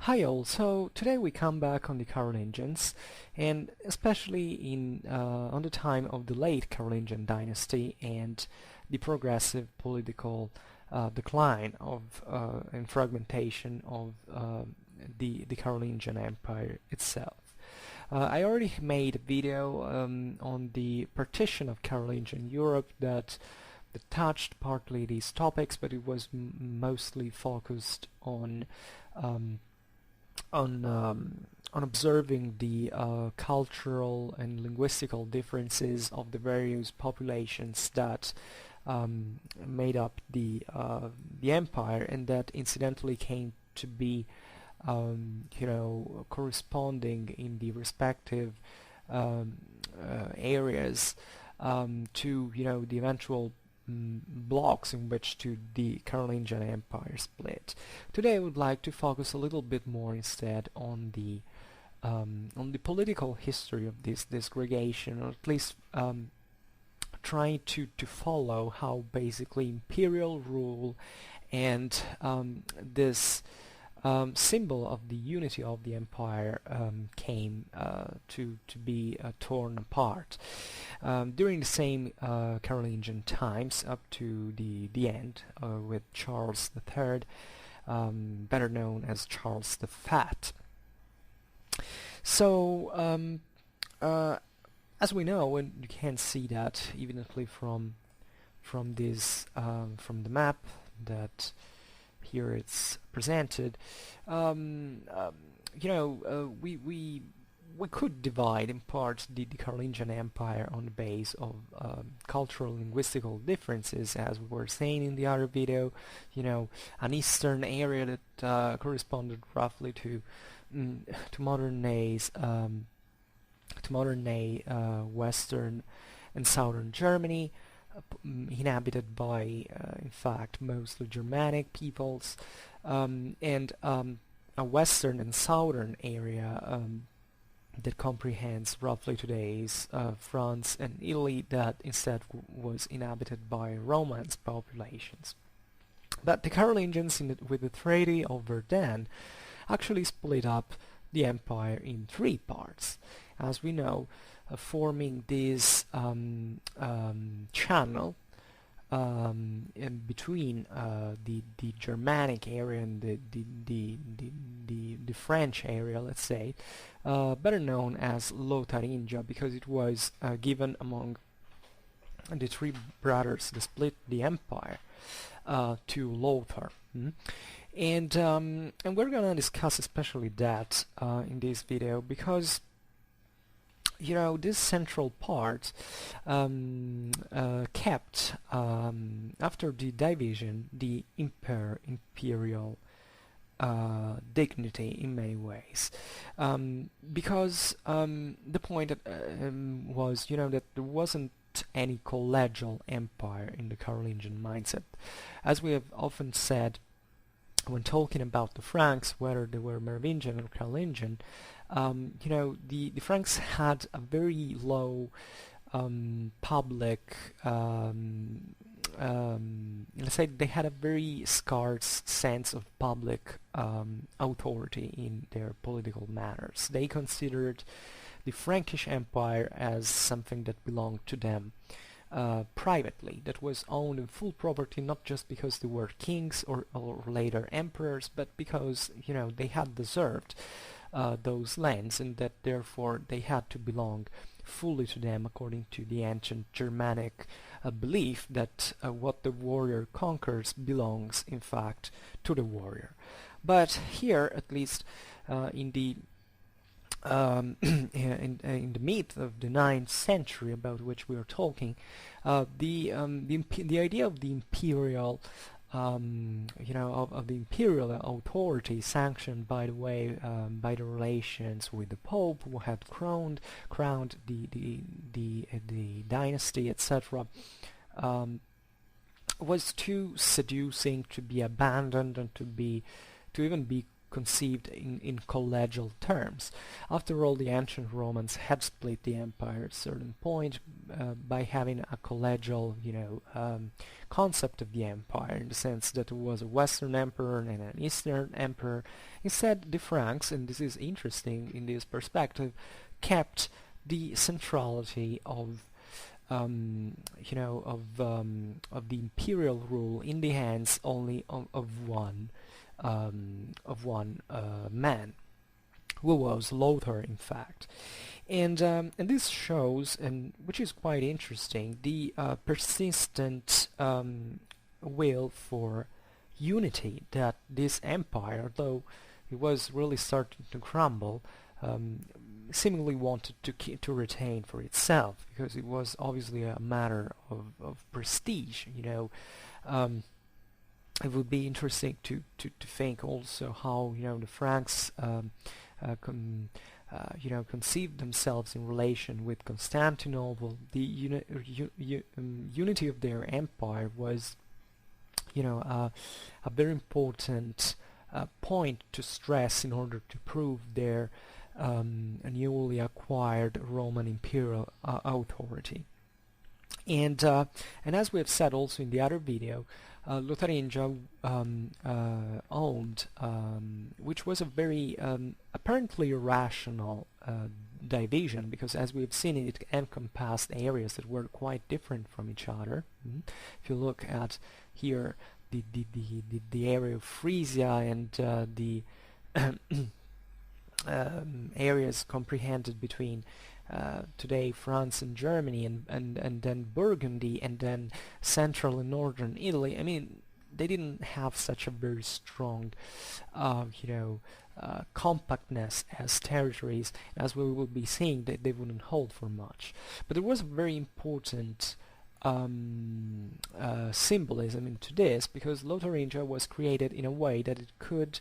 Hi all, so today we come back on the Carolingians, and especially on the time of the late Carolingian dynasty and the progressive political decline of and fragmentation of the Carolingian Empire itself. I already made a video on the partition of Carolingian Europe that touched partly these topics, but it was mostly focused on observing the cultural and linguistical differences of the various populations that made up the empire, and that incidentally came to be corresponding in the respective areas to the eventual blocks in which the Carolingian Empire split. Today I would like to focus a little bit more instead on the political history of this gregation, or at least trying to follow how basically imperial rule and this symbol of the unity of the empire came to be torn apart during the same Carolingian times up to the end with Charles III, better known as Charles the Fat. So as we know, and you can see that evidently from this from the map that here it's presented, we could divide in part the Carolingian Empire on the base of cultural linguistical differences, as we were saying in the other video. An eastern area that corresponded roughly to modern days western and southern Germany, inhabited by in fact mostly Germanic peoples, and a western and southern area that comprehends roughly today's France and Italy, that instead was inhabited by Romance populations. But the Carolingians with the Treaty of Verdun actually split up the empire in three parts, as we know, forming this channel in between the Germanic area and the French area, let's say, better known as Lotharingia, because it was given among the three brothers that split the empire to Lothar. And we're gonna discuss especially that in this video, because this central part kept after the division the imperial dignity in many ways, because the point was that there wasn't any collegial empire in the Carolingian mindset. As we have often said when talking about the Franks, whether they were Merovingian or Carolingian, the Franks had a very low public, let's say they had a very scarce sense of public authority in their political matters. They considered the Frankish Empire as something that belonged to them privately, that was owned in full property, not just because they were kings or later emperors, but because they had deserved those lands, and that therefore they had to belong fully to them, according to the ancient Germanic belief that what the warrior conquers belongs in fact to the warrior. But here, at least in the in the mid of the 9th century, about which we are talking, the idea of the imperial of the imperial authority, sanctioned by the way by the relations with the Pope, who had crowned the dynasty, etc., was too seducing to be abandoned and to even be conceived in collegial terms. After all, the ancient Romans had split the empire at a certain point by having a collegial, concept of the empire, in the sense that there was a Western emperor and an Eastern emperor. Instead, the Franks, and this is interesting in this perspective, kept the centrality of of the imperial rule in the hands only of one man, who was Lothar, in fact. And this shows, and which is quite interesting, the persistent will for unity that this empire, though it was really starting to crumble, seemingly wanted to retain for itself, because it was obviously a matter of prestige. It would be interesting to think also how the Franks conceived themselves in relation with Constantinople. The unity of their empire was a very important point to stress in order to prove their newly acquired Roman imperial authority. And as we have said also in the other video, Lotharingia owned, which was a very apparently irrational division, because as we have seen, it encompassed areas that were quite different from each other. If you look at here the area of Frisia and the areas comprehended between today France and Germany, and then Burgundy, and then central and northern Italy. I mean, they didn't have such a very strong compactness as territories. As we will be seeing, they wouldn't hold for much. But there was a very important symbolism into this, because Lotharingia was created in a way that it could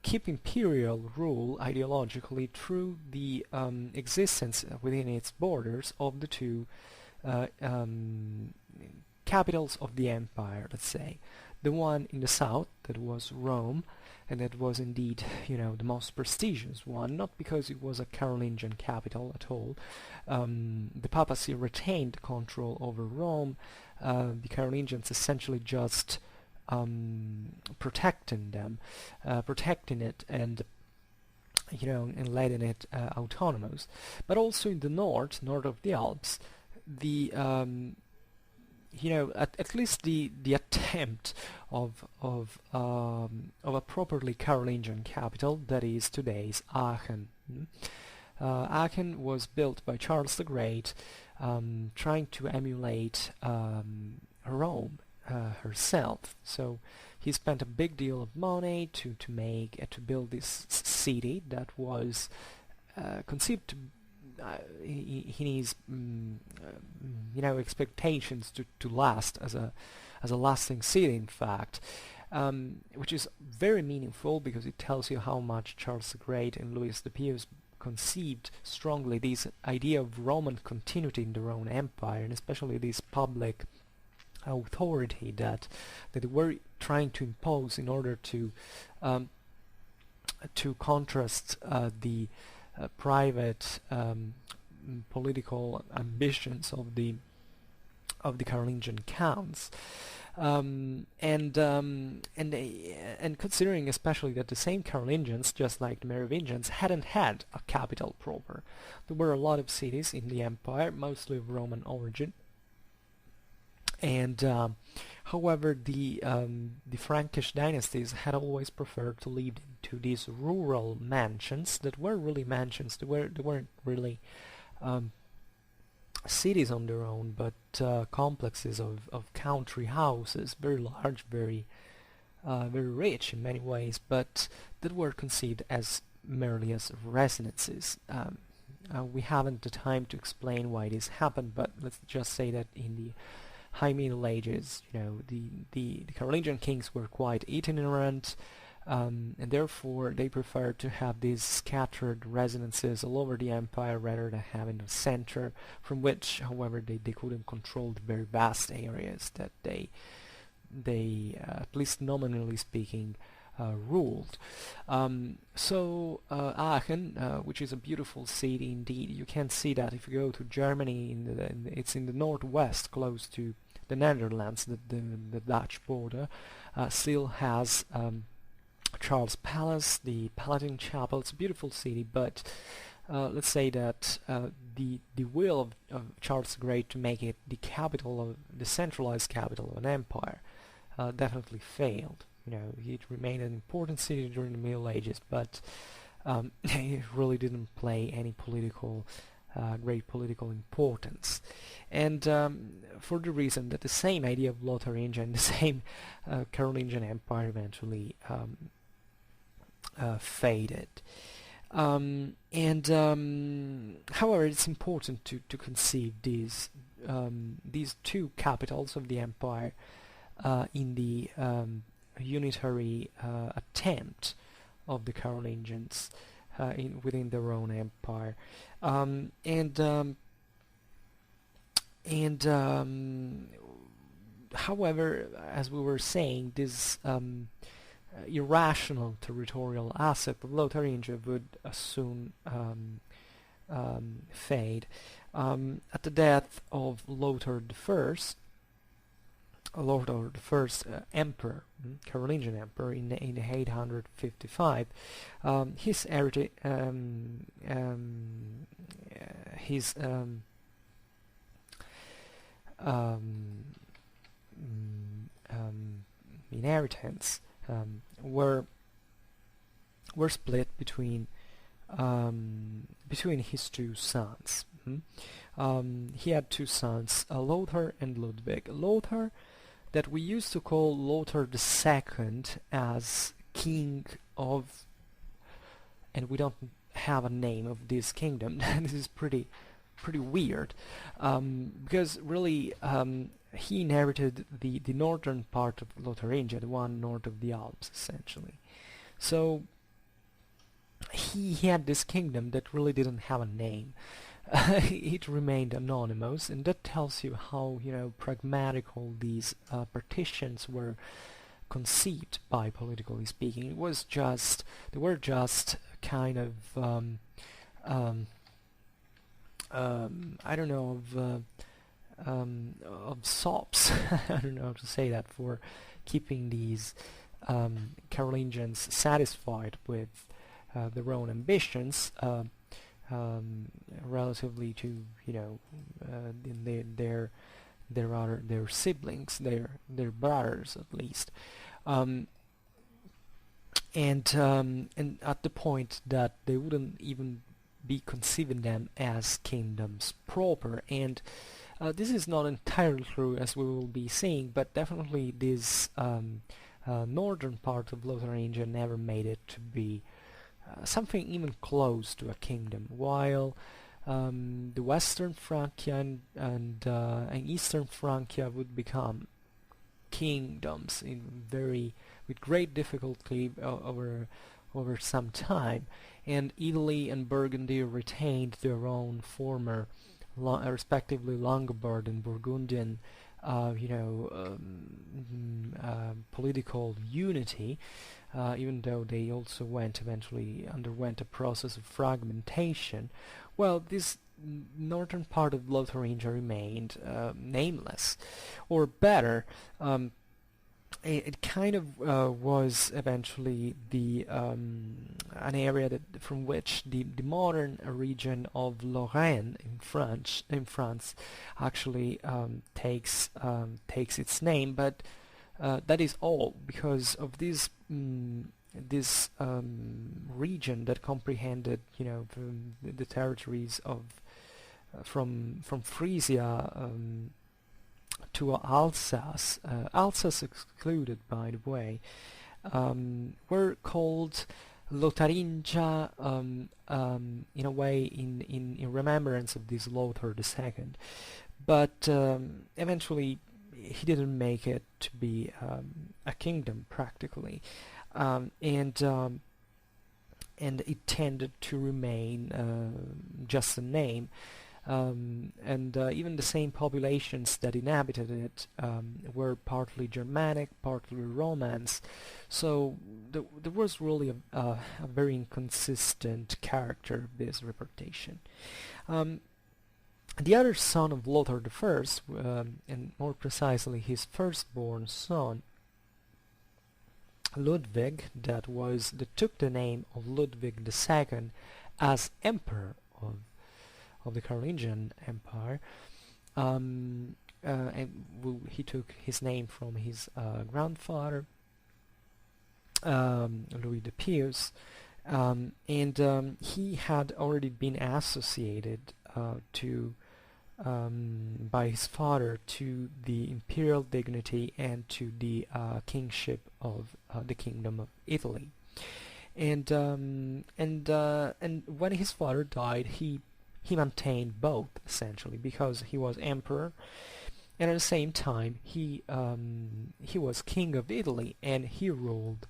keep imperial rule ideologically through the existence within its borders of the two capitals of the empire, let's say. The one in the south, that was Rome, and that was indeed, the most prestigious one, not because it was a Carolingian capital at all. The papacy retained control over Rome, the Carolingians essentially just protecting it, and letting it autonomous. But also in the north of the Alps, the at least the attempt of a properly Carolingian capital, that is today's Aachen. Aachen was built by Charles the Great, trying to emulate Rome herself. So he spent a big deal of money to build this city that was conceived to in his expectations to last as a lasting city, in fact, which is very meaningful, because it tells you how much Charles the Great and Louis the Pious conceived strongly this idea of Roman continuity in the Roman Empire, and especially this public authority that they were trying to impose in order to contrast the private political ambitions of the Carolingian counts, and considering especially that the same Carolingians, just like the Merovingians, hadn't had a capital proper. There were a lot of cities in the empire, mostly of Roman origin, and however, the Frankish dynasties had always preferred to live into these rural mansions that were really mansions. They weren't really cities on their own, but complexes of country houses, very large, very rich in many ways, but that were conceived as merely as residences. We haven't the time to explain why this happened, but let's just say that in the High Middle Ages, the Carolingian kings were quite itinerant, and therefore they preferred to have these scattered residences all over the empire rather than having a center from which, however, they couldn't control the very vast areas that they at least nominally speaking, ruled. Aachen, which is a beautiful city indeed, you can see that if you go to Germany, it's in the northwest, close to the Netherlands, the Dutch border, still has Charles Palace, the Palatine Chapel. It's a beautiful city, but let's say that the will of Charles the Great to make it the capital of the centralized capital of an empire definitely failed. You know, it remained an important city during the Middle Ages, but it really didn't play any great political importance. And for the reason that the same idea of Lotharingia, the same Carolingian Empire eventually faded. However, it's important to conceive these two capitals of the empire in the unitary attempt of the Carolingians within their own empire, however, as we were saying, this irrational territorial asset of Lotharingia would soon fade. At the death of Lothar the First emperor, Carolingian emperor, in 855, his inheritance were split between his two sons. He had two sons, Lothar and Ludwig. Lothar, that we used to call Lothar II as king of, and we don't have a name of this kingdom. This is pretty weird, because really he inherited the northern part of Lotharingia, the one north of the Alps, essentially. So he had this kingdom that really didn't have a name. It remained anonymous, and that tells you how, you know, pragmatical these partitions were conceived by politically speaking. They were just kind of I don't know, of sops. I don't know how to say that, for keeping these Carolingians satisfied with their own ambitions, relatively to, you know, their siblings, their brothers at least, and at the point that they wouldn't even be conceiving them as kingdoms proper. And this is not entirely true, as we will be seeing, but definitely this northern part of Lotharingia never made it to be something even close to a kingdom, while the Western Francia and Eastern Francia would become kingdoms with great difficulty over some time, and Italy and Burgundy retained their own former, respectively Longobards and Burgundian, political unity, even though they also eventually underwent a process of fragmentation. Well, this northern part of Lotharingia remained nameless, or better, it kind of was eventually an area from which the modern region of Lorraine in France actually takes its name, but that is all because of this region that comprehended, you know, the territories of from Frisia to Alsace. Alsace excluded, by the way, were called Lotharingia in a way in remembrance of this Lothar II, but eventually he didn't make it to be a kingdom practically, and it tended to remain just a name. and even the same populations that inhabited it were partly Germanic, partly Romance. So there was really a very inconsistent character, this reputation. Um, the other son of Lothar the First, and more precisely his firstborn son, Ludwig, that took the name of Ludwig II as emperor of the Carolingian Empire. He took his name from his grandfather, Louis the Pious, and he had already been associated to by his father to the imperial dignity and to the kingship of the Kingdom of Italy. And when his father died, he maintained both essentially, because he was emperor, and at the same time he was king of Italy, and he ruled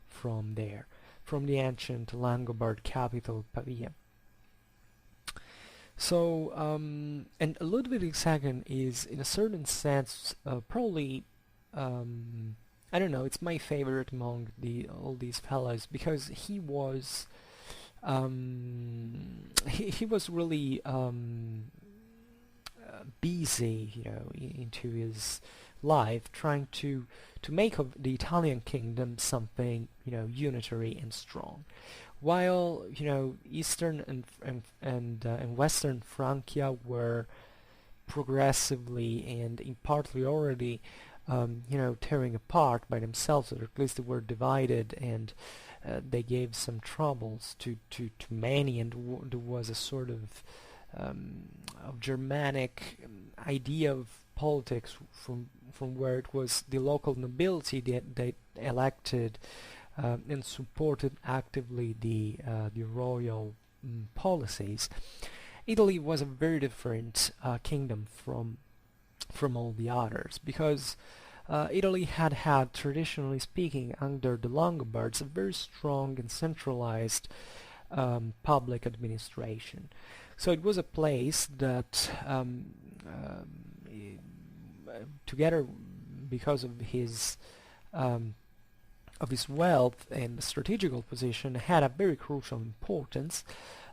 from there, from the ancient Langobard capital Pavia. So, and Ludwig II is, in a certain sense, probably, I don't know, it's my favorite among all these fellows, because he was really busy, into his life, trying to make of the Italian kingdom something, unitary and strong. While Eastern and Western Francia were progressively and in partly already tearing apart by themselves, or at least they were divided, and they gave some troubles to many, and there was a sort of Germanic idea of politics from where it was the local nobility that they elected and supported actively the royal policies. Italy was a very different kingdom from all the others, because Italy had, traditionally speaking, under the Longobards, a very strong and centralized public administration. So it was a place that, together, because of his wealth and strategical position, had a very crucial importance.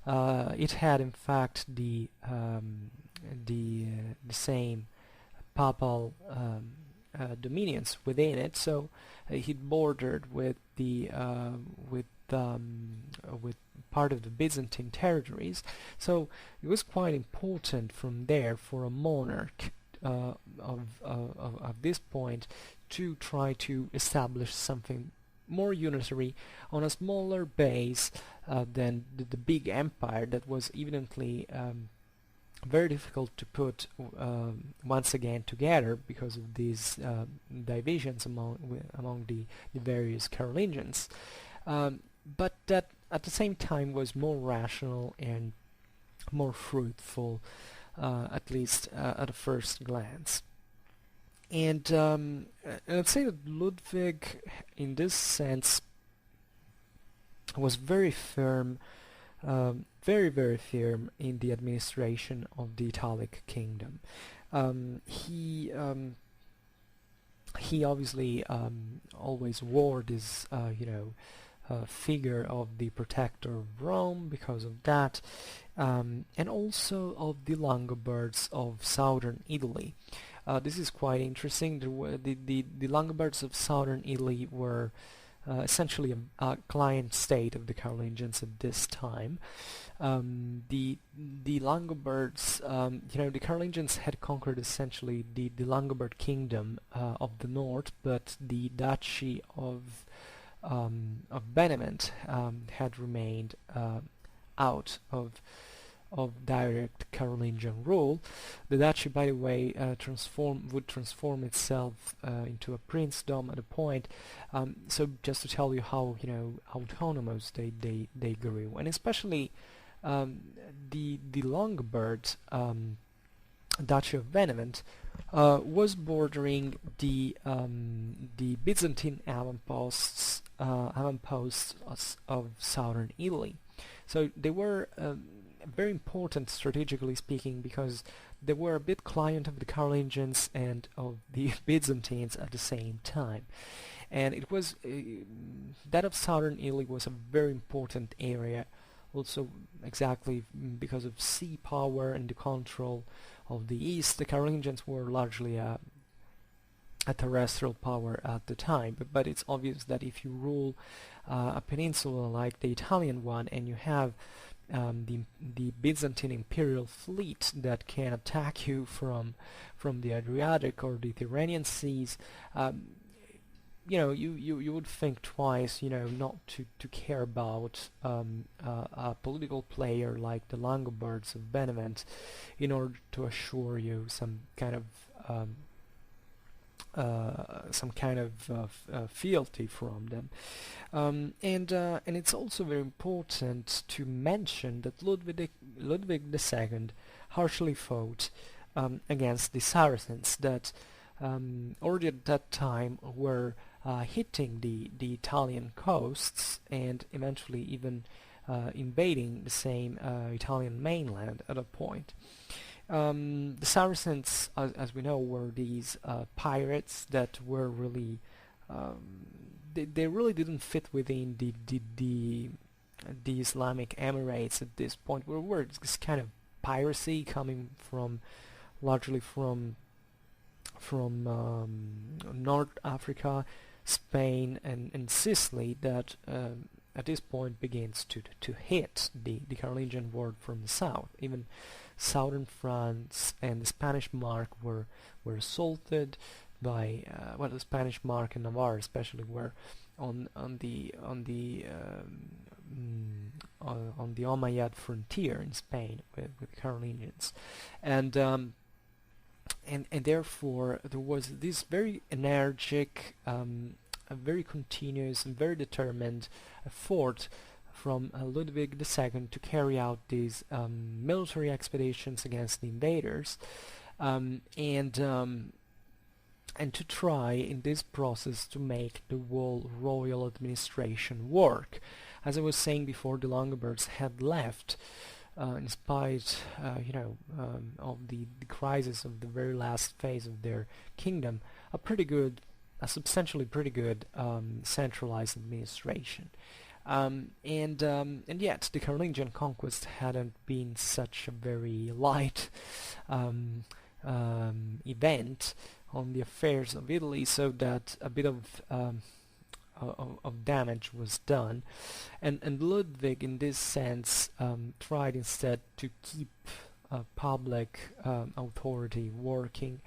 It had, in fact, the same papal dominions within it. So it bordered with with part of the Byzantine territories. So it was quite important from there for a monarch of this point to try to establish something more unitary on a smaller base than the big empire that was evidently very difficult to put once again together because of these divisions among the various Carolingians, but that at the same time was more rational and more fruitful, at least at a first glance. And I'd say that Ludwig, in this sense, was very firm, very, very firm in the administration of the Italic kingdom. He obviously always wore this, figure of the protector of Rome because of that, and also of the Longobards of southern Italy. This is quite interesting. The Longobards of southern Italy were essentially a client state of the Carolingians at this time. The Longobards, the Carolingians had conquered essentially the Longobard kingdom of the north, but the duchy of Benevent had remained out of direct Carolingian rule. The duchy, by the way, would transform itself into a princedom at a point. So just to tell you how autonomous they grew, and especially the Longobard Duchy of Benevent was bordering the Byzantine avamposts of southern Italy. So they were very important strategically speaking, because they were a bit client of the Carolingians and of the Byzantines at the same time. And it was that of southern Italy was a very important area, also exactly because of sea power and the control of the east. The Carolingians were largely a terrestrial power at the time, but it's obvious that if you rule a peninsula like the Italian one, and you have the Byzantine imperial fleet that can attack you from the Adriatic or the Tyrrhenian seas, you would think twice, not to care about a political player like the Longobards of Benevent, in order to assure you some kind of fealty from them. And it's also very important to mention that Ludwig II harshly fought against the Saracens that already at that time were hitting the Italian coasts, and eventually even invading the same Italian mainland at a point. The Saracens, as we know, were these pirates that were really they really didn't fit within the Islamic Emirates at this point. Were this kind of piracy coming largely from North Africa, Spain, and Sicily, that at this point begins to hit the Carolingian world from the south. Even southern France and the Spanish mark were assaulted by the Spanish mark and Navarre especially were on the Umayyad frontier in Spain with the Carolingians, and therefore there was this very energetic, a very continuous and very determined effort from Ludwig II to carry out these military expeditions against the invaders, and to try in this process to make the whole royal administration work. As I was saying before, the Longobards had left in spite of the crisis of the very last phase of their kingdom, a substantially pretty good centralized administration. And yet the Carolingian conquest hadn't been such a very light event on the affairs of Italy, so that a bit of damage was done, and Ludwig in this sense tried instead to keep public authority working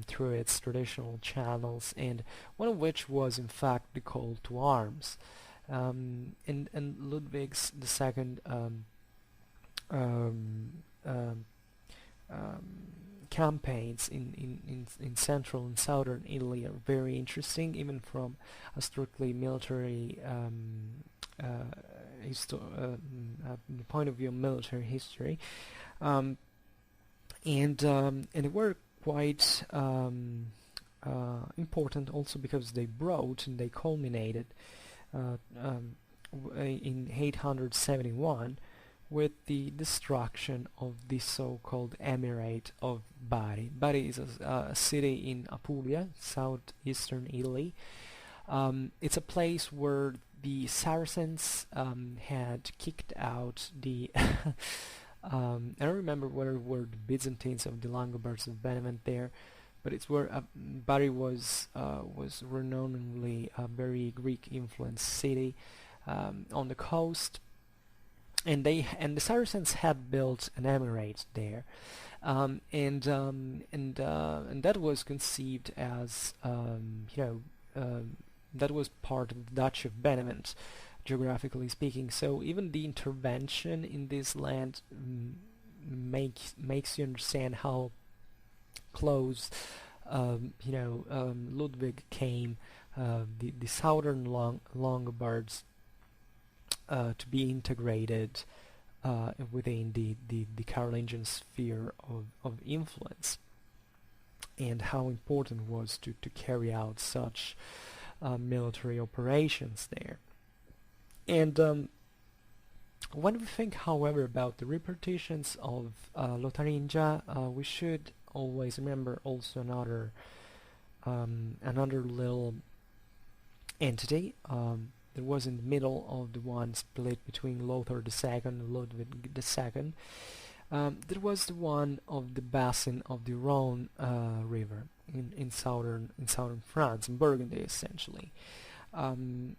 through its traditional channels, and one of which was in fact the call to arms. And Ludwig's II campaigns in central and southern Italy are very interesting, even from a strictly military point of view of military history, and they were quite important also because they brought and they culminated in 871 with the destruction of the so-called Emirate of Bari. Bari is a city in Apulia, southeastern Italy. It's a place where the Saracens had kicked out the I don't remember whether were the Byzantines or the Longobards of Benevent there, but it's where Bari was renownedly a very Greek-influenced city on the coast, and the Saracens had built an emirate there, and that was conceived as that was part of the Duchy of Benevent, geographically speaking. So even the intervention in this land makes you understand how close Ludwig came the southern Longobards to be integrated within the Carolingian sphere of influence, and how important it was to carry out such military operations there. And When we think, however, about the repercussions of Lotharingia, we should always remember also another little entity that was in the middle of the one split between Lothar II and Ludwig II. That was the one of the basin of the Rhone river in southern France, in Burgundy, essentially. And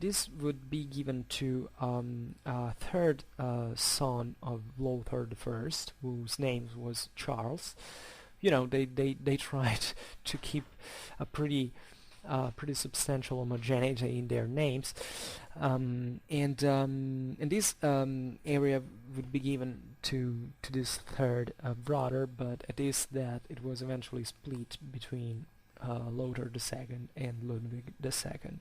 this would be given to a third son of Lothar I, whose name was Charles. You know, they tried to keep a pretty substantial homogeneity in their names, and this area would be given to this third brother, but it is that it was eventually split between Lothar II and Ludwig II.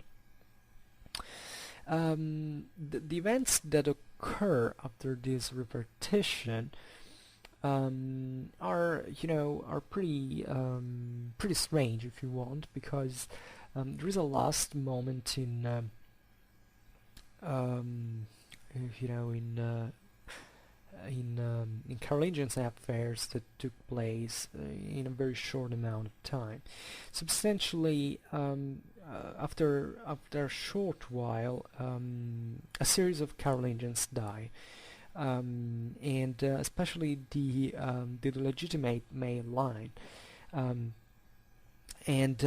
The events that occur after this repartition are pretty strange, if you want, because there is a last moment in Carolingians affairs that took place in a very short amount of time. Substantially, after a short while, a series of Carolingians die, and especially the legitimate male line, and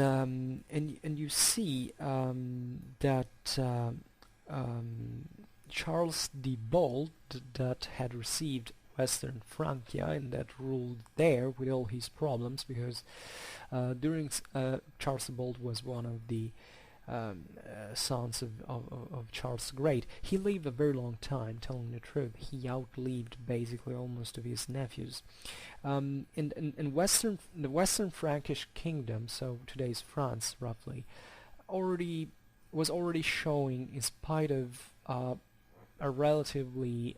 you see that Charles the Bold, that had received Western Francia and that ruled there with all his problems, because during Charles the Bold was one of the sons of Charles the Great. He lived a very long time, telling the truth. He outlived basically almost of his nephews. In the Western Frankish kingdom, so today's France roughly, was already showing, in spite of a relatively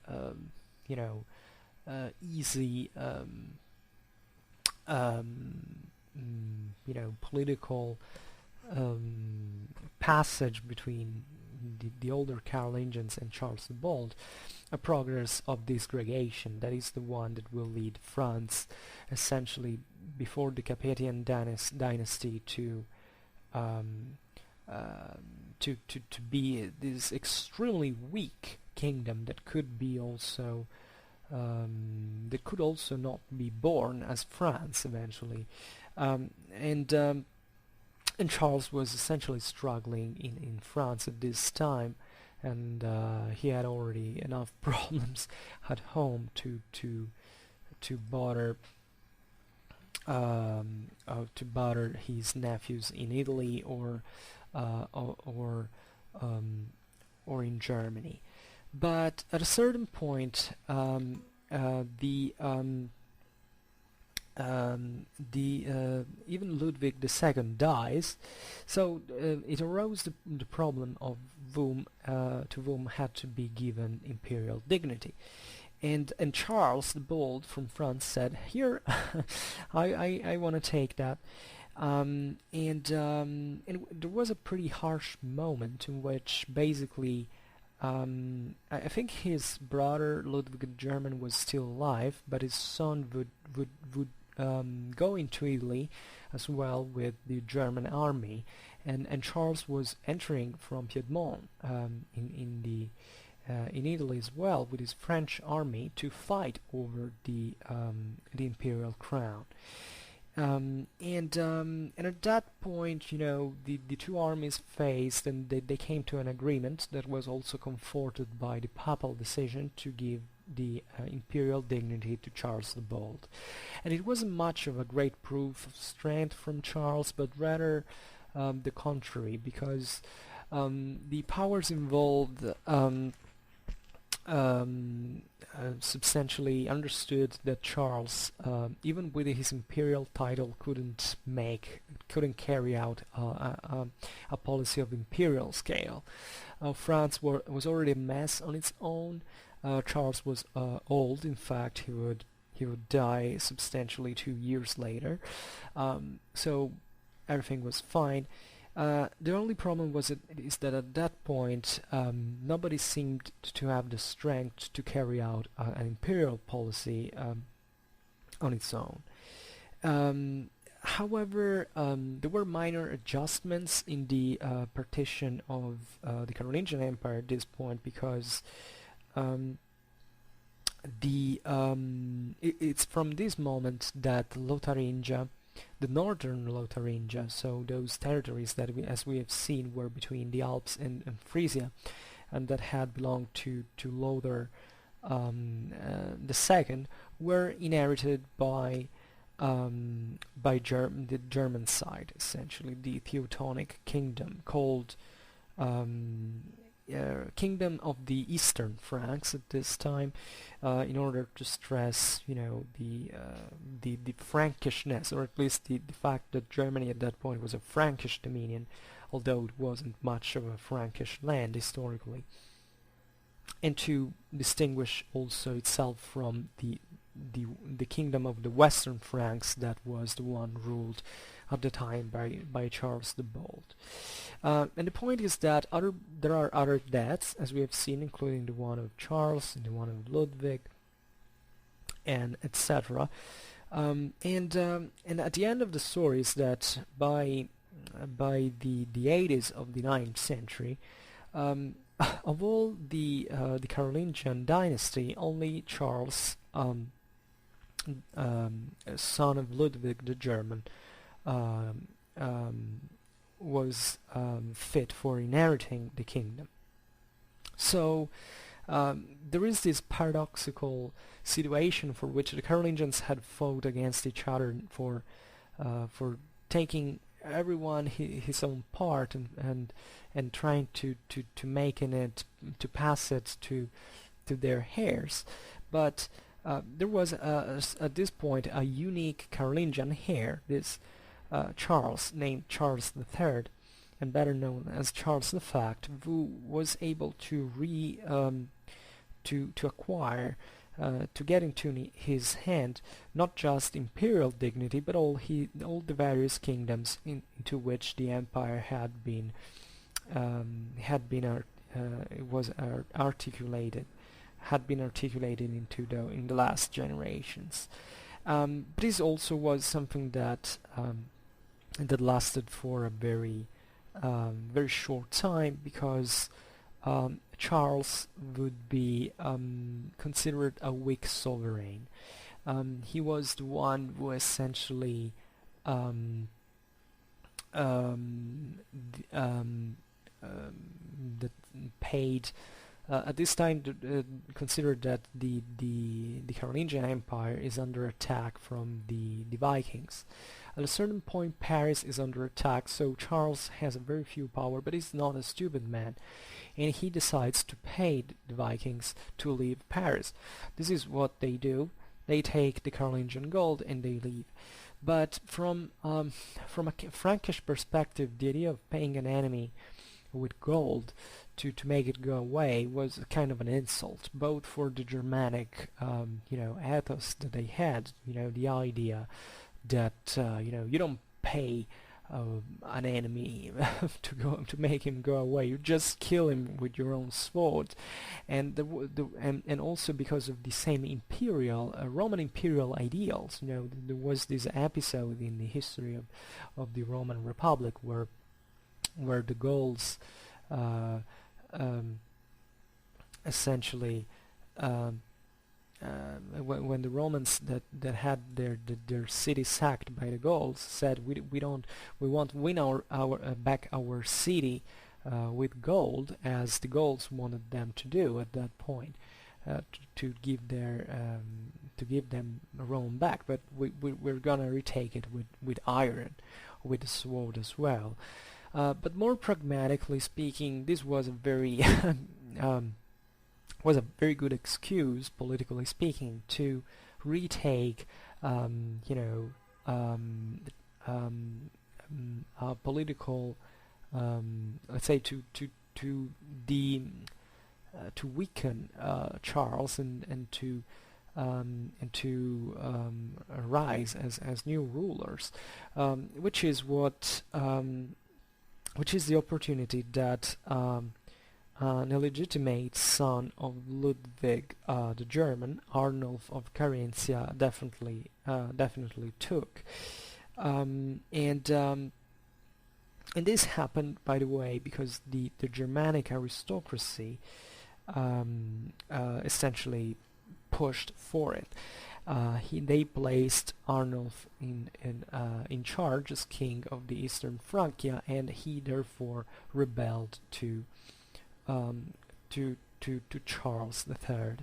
easy political passage between the older Carolingians and Charles the Bold, a progress of disgregation that is the one that will lead France, essentially before the Capetian dynasty, to be this extremely weak kingdom that could also not be born as France eventually, and Charles was essentially struggling in France at this time, and he had already enough problems at home to bother his nephews in Italy or in Germany. But at a certain point, even Ludwig II dies, so it arose the problem of to whom had to be given imperial dignity. And Charles the Bold from France said, "Here, I want to take that." And there was a pretty harsh moment in which basically I think his brother Ludwig the German was still alive, but his son would go into Italy as well with the German army, and Charles was entering from Piedmont in Italy as well with his French army to fight over the imperial crown. And at that point, the two armies faced, and they came to an agreement that was also comforted by the papal decision to give the imperial dignity to Charles the Bold. And it wasn't much of a great proof of strength from Charles, but rather the contrary, because the powers involved substantially understood that Charles, even with his imperial title, couldn't carry out a policy of imperial scale. France was already a mess on its own. Charles was old. In fact, he would die substantially 2 years later. So everything was fine. The only problem is that at that point nobody seemed to have the strength to carry out an imperial policy on its own. However, there were minor adjustments in the partition of the Carolingian Empire at this point, because um, it's from this moment that Lotharingia, the northern Lotharingia, so those territories that as we have seen were between the Alps and Frisia, and that had belonged to Lothar the second, were inherited by the German side, essentially the Teutonic kingdom, called um, Kingdom of the Eastern Franks at this time, in order to stress, the Frankishness, or at least the fact that Germany at that point was a Frankish dominion, although it wasn't much of a Frankish land historically, and to distinguish also itself from the kingdom of the Western Franks that was the one ruled at the time by Charles the Bold. And the point is that there are other deaths, as we have seen, including the one of Charles and the one of Ludwig, and etc. And at the end of the story is that by the 80s of the 9th century, of all the Carolingian dynasty, only Charles, son of Ludwig the German, um, um, was fit for inheriting the kingdom. So there is this paradoxical situation for which the Carolingians had fought against each other for taking everyone his own part, and trying to making it, to pass it to their heirs. But there was at this point a unique Carolingian heir, this Charles, named Charles III, and better known as Charles the Fact, who was able to acquire, to get into his hand, not just imperial dignity, but all the various kingdoms into which the empire had been articulated in the last generations. But this also was something that lasted for a very short time, because Charles would be considered a weak sovereign. He was the one who essentially that paid. At this time, consider that the Carolingian Empire is under attack from the Vikings. At a certain point, Paris is under attack, so Charles has a very few power, but he's not a stupid man, and he decides to pay the Vikings to leave Paris. This is what they do. They take the Carolingian gold and they leave. But from a Frankish perspective, the idea of paying an enemy with gold to make it go away was kind of an insult, both for the Germanic ethos that they had, the idea that you don't pay an enemy to make him go away. You just kill him with your own sword, and and also because of the same imperial Roman imperial ideals. There was this episode in the history of the Roman Republic where the Gauls essentially when the Romans that had their city sacked by the Gauls said, we want to win our back our city with gold, as the Gauls wanted them to do at that point, to give them Rome back, but we're gonna retake it with iron, with the sword as well. But more pragmatically speaking, this was a very good excuse, politically speaking, to retake, political, let's say, to weaken Charles and to rise as new rulers, which is what which is the opportunity that an illegitimate son of Ludwig the German, Arnulf of Carinthia, definitely took. And this happened, by the way, because the Germanic aristocracy essentially pushed for it. They placed Arnulf in charge as king of the Eastern Francia, and he therefore rebelled to Charles III.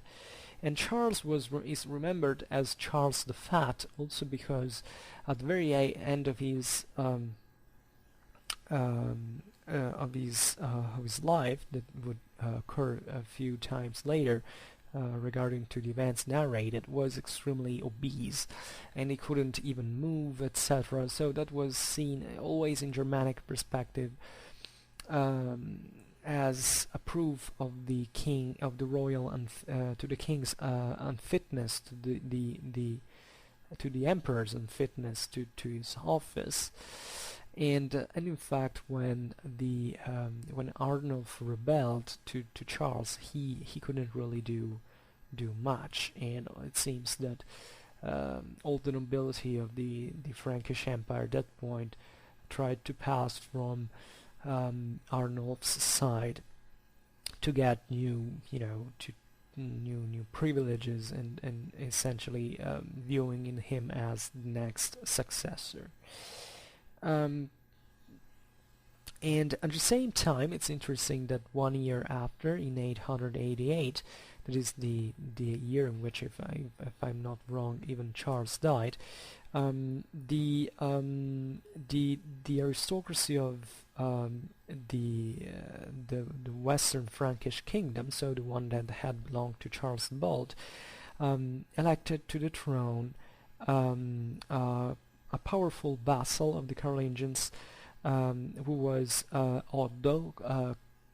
And Charles is remembered as Charles the Fat, also because at the very end of his life, that would occur a few times later, regarding to the events narrated, was extremely obese, and he couldn't even move, etc. So that was seen always in Germanic perspective as a proof of the royal to the king's unfitness, to the emperor's unfitness to his office. And in fact, when Arnulf rebelled to Charles, he couldn't really do much, and it seems that all the nobility of the Frankish Empire at that point tried to pass from Arnulf's side to get new privileges, and essentially viewing in him as the next successor. And at the same time, it's interesting that 1 year after, in 888, that is the year in which, if I'm not wrong, even Charles died, the aristocracy of the Western Frankish kingdom, so the one that had belonged to Charles the Bald, elected to the throne a powerful vassal of the Carolingians, who was Otto,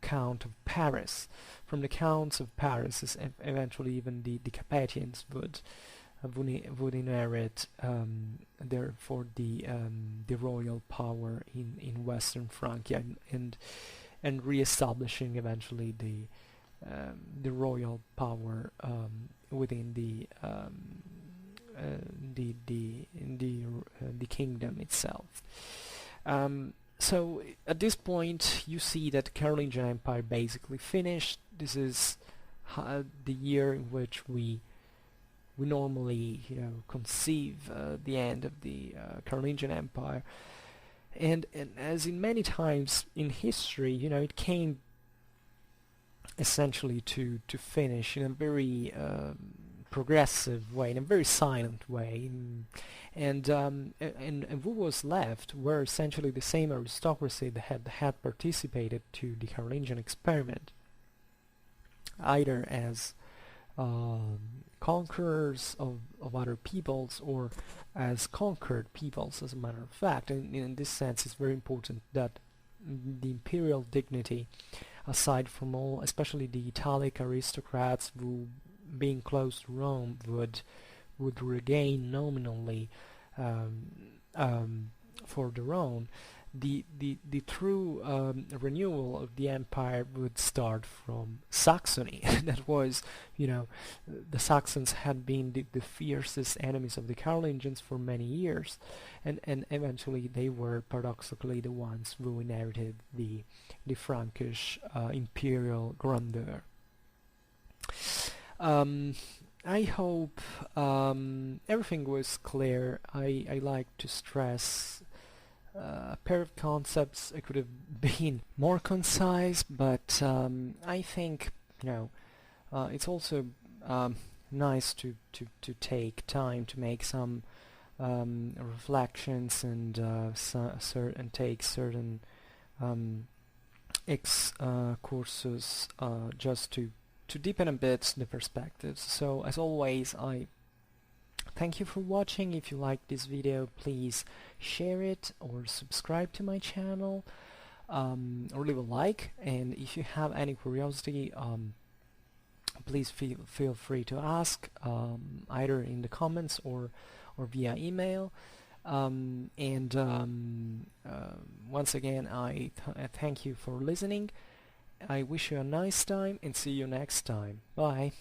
Count of Paris. From the Counts of Paris, eventually even the Capetians would inherit, therefore, the royal power in Western Francia, and re-establishing eventually the royal power within the kingdom itself. So at this point, you see that the Carolingian Empire basically finished. This is the year in which we normally, conceive the end of the Carolingian Empire, and as in many times in history, it came essentially to finish in a very progressive way, in a very silent way, and who was left were essentially the same aristocracy that had participated to the Carolingian experiment, either as conquerors of other peoples or as conquered peoples, as a matter of fact. And in this sense, it's very important that the imperial dignity, aside from all, especially the Italic aristocrats who, being close to Rome, would regain nominally for their own, the true renewal of the empire would start from Saxony. That was, the Saxons had been the fiercest enemies of the Carolingians for many years, and eventually they were paradoxically the ones who inherited the Frankish imperial grandeur. I hope everything was clear. I like to stress a pair of concepts. I could have been more concise, but I think it's also nice to take time to make some reflections and take certain excursus just to deepen a bit the perspectives. So as always, I thank you for watching. If you like this video, please share it or subscribe to my channel, or leave a like. And if you have any curiosity, please feel free to ask, either in the comments or via email. once again, I thank you for listening. I wish you a nice time and see you next time. Bye.